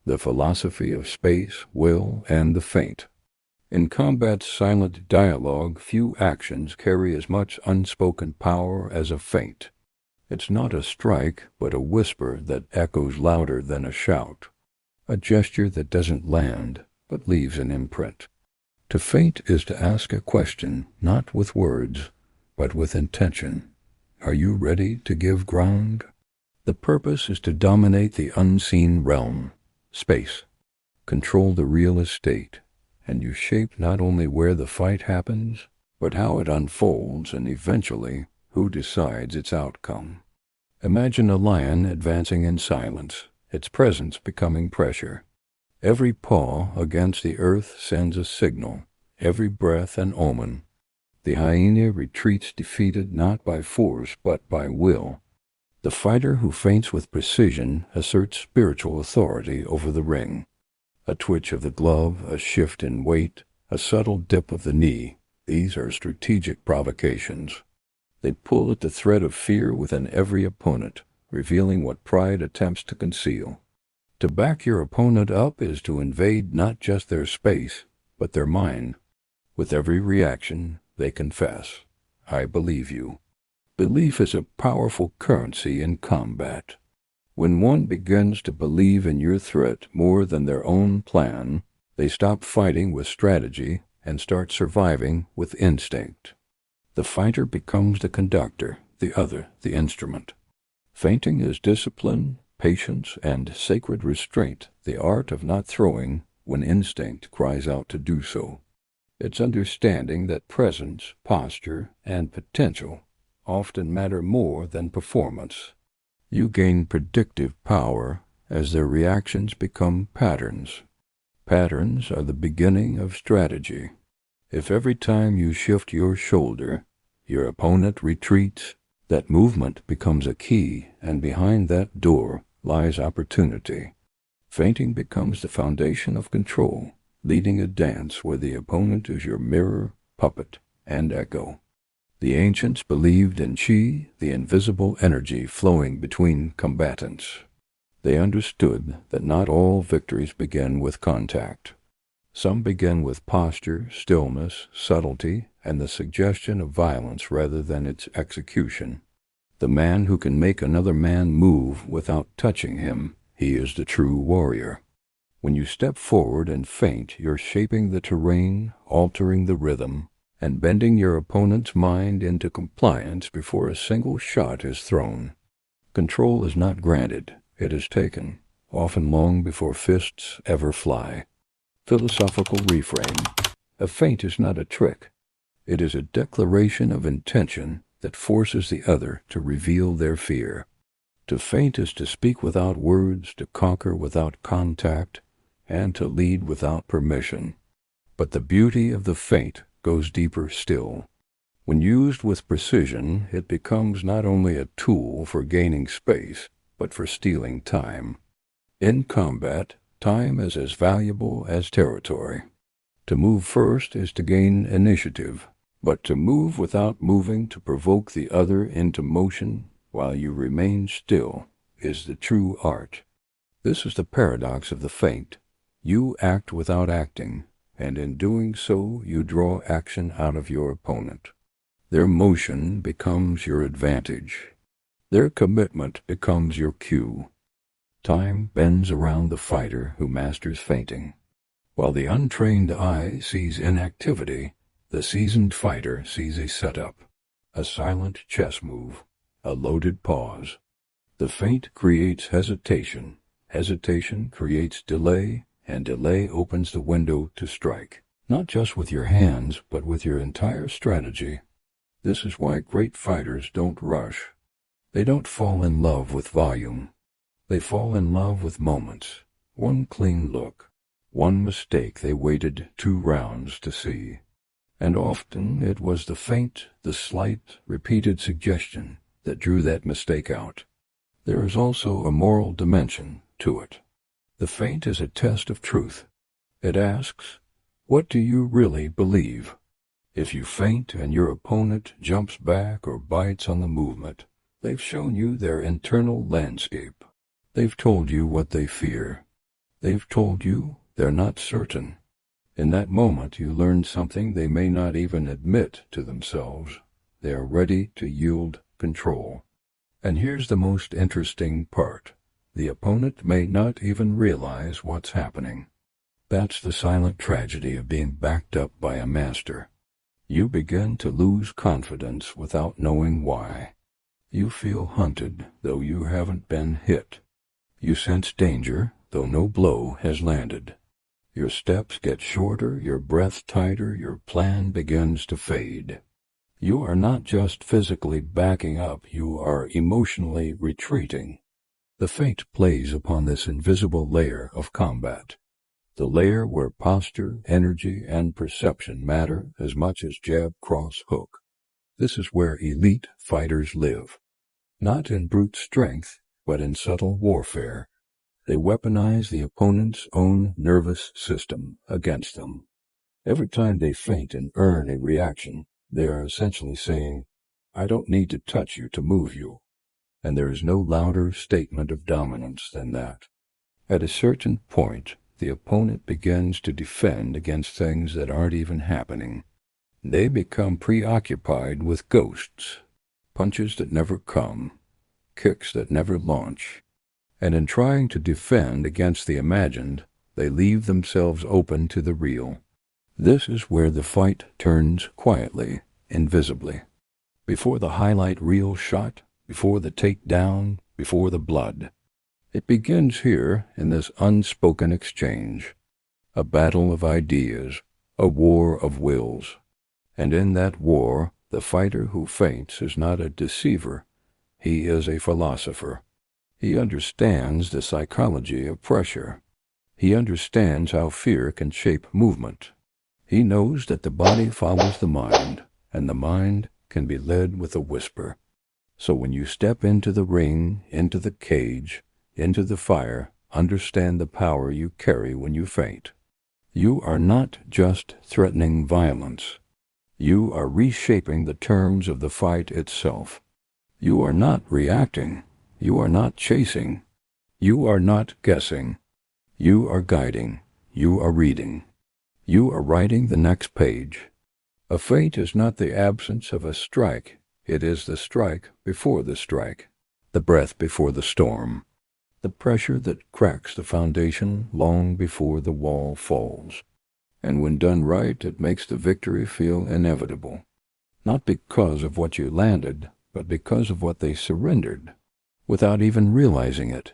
the philosophy of space, will, and the feint. In combat's silent dialogue, few actions carry as much unspoken power as a feint. It's not a strike, but a whisper that echoes louder than a shout. A gesture that doesn't land, but leaves an imprint. To feint is to ask a question, not with words, but with intention. Are you ready to give ground? The purpose is to dominate the unseen realm, space, control the real estate, and you shape not only where the fight happens, but how it unfolds and eventually who decides its outcome. Imagine a lion advancing in silence, its presence becoming pressure. Every paw against the earth sends a signal, every breath an omen. The hyena retreats defeated not by force but by will. The fighter who feints with precision asserts spiritual authority over the ring. A twitch of the glove, a shift in weight, a subtle dip of the knee, these are strategic provocations. They pull at the thread of fear within every opponent, revealing what pride attempts to conceal. To back your opponent up is to invade not just their space, but their mind. With every reaction, they confess, "I believe you." Belief is a powerful currency in combat. When one begins to believe in your threat more than their own plan, they stop fighting with strategy and start surviving with instinct. The fighter becomes the conductor, the other the instrument. Feinting is discipline, patience, and sacred restraint, the art of not throwing when instinct cries out to do so. It's understanding that presence, posture, and potential often matter more than performance. You gain predictive power as their reactions become patterns. Patterns are the beginning of strategy. If every time you shift your shoulder, your opponent retreats, that movement becomes a key, and behind that door lies opportunity. Feinting becomes the foundation of control, leading a dance where the opponent is your mirror, puppet, and echo. The ancients believed in chi, the invisible energy flowing between combatants. They understood that not all victories begin with contact. Some begin with posture, stillness, subtlety, and the suggestion of violence rather than its execution. The man who can make another man move without touching him, he is the true warrior. When you step forward and feint, you're shaping the terrain, altering the rhythm, and bending your opponent's mind into compliance before a single shot is thrown. Control is not granted, it is taken, often long before fists ever fly. Philosophical refrain: a feint is not a trick. It is a declaration of intention that forces the other to reveal their fear. To feint is to speak without words, to conquer without contact, and to lead without permission. But the beauty of the feint goes deeper still. When used with precision, it becomes not only a tool for gaining space, but for stealing time. In combat, time is as valuable as territory. To move first is to gain initiative, but to move without moving to provoke the other into motion while you remain still is the true art. This is the paradox of the feint. You act without acting, and in doing so you draw action out of your opponent. Their motion becomes your advantage. Their commitment becomes your cue. Time bends around the fighter who masters feinting. While the untrained eye sees inactivity, the seasoned fighter sees a setup, a silent chess move, a loaded pause. The feint creates hesitation. Hesitation creates delay, and delay opens the window to strike, not just with your hands, but with your entire strategy. This is why great fighters don't rush. They don't fall in love with volume. They fall in love with moments. One clean look, one mistake they waited 2 rounds to see. And often it was the feint, the slight, repeated suggestion that drew that mistake out. There is also a moral dimension to it. The feint is a test of truth. It asks, what do you really believe? If you feint and your opponent jumps back or bites on the movement, they've shown you their internal landscape. They've told you what they fear. They've told you they're not certain. In that moment, you learn something they may not even admit to themselves. They are ready to yield control. And here's the most interesting part. The opponent may not even realize what's happening. That's the silent tragedy of being backed up by a master. You begin to lose confidence without knowing why. You feel hunted, though you haven't been hit. You sense danger, though no blow has landed. Your steps get shorter, your breath tighter, your plan begins to fade. You are not just physically backing up, you are emotionally retreating. The Feint plays upon this invisible layer of combat, the layer where posture, energy, and perception matter as much as jab, cross, hook. This is where elite fighters live, not in brute strength, but in subtle warfare. They weaponize the opponent's own nervous system against them. Every time they feint and earn a reaction, they are essentially saying, "I don't need to touch you to move you." And there is no louder statement of dominance than that. At a certain point, the opponent begins to defend against things that aren't even happening. They become preoccupied with ghosts, punches that never come, kicks that never launch. And in trying to defend against the imagined, they leave themselves open to the real. This is where the fight turns quietly, invisibly. Before the highlight reel shot, before the takedown, before the blood. It begins here in this unspoken exchange. A battle of ideas, a war of wills. And in that war, the fighter who feints is not a deceiver. He is a philosopher. He understands the psychology of pressure. He understands how fear can shape movement. He knows that the body follows the mind, and the mind can be led with a whisper. So when you step into the ring, into the cage, into the fire, understand the power you carry when you feint. You are not just threatening violence. You are reshaping the terms of the fight itself. You are not reacting. You are not chasing. You are not guessing. You are guiding. You are reading. You are writing the next page. A feint is not the absence of a strike. It is the strike before the strike, the breath before the storm, the pressure that cracks the foundation long before the wall falls. And when done right, it makes the victory feel inevitable, not because of what you landed, but because of what they surrendered, without even realizing it.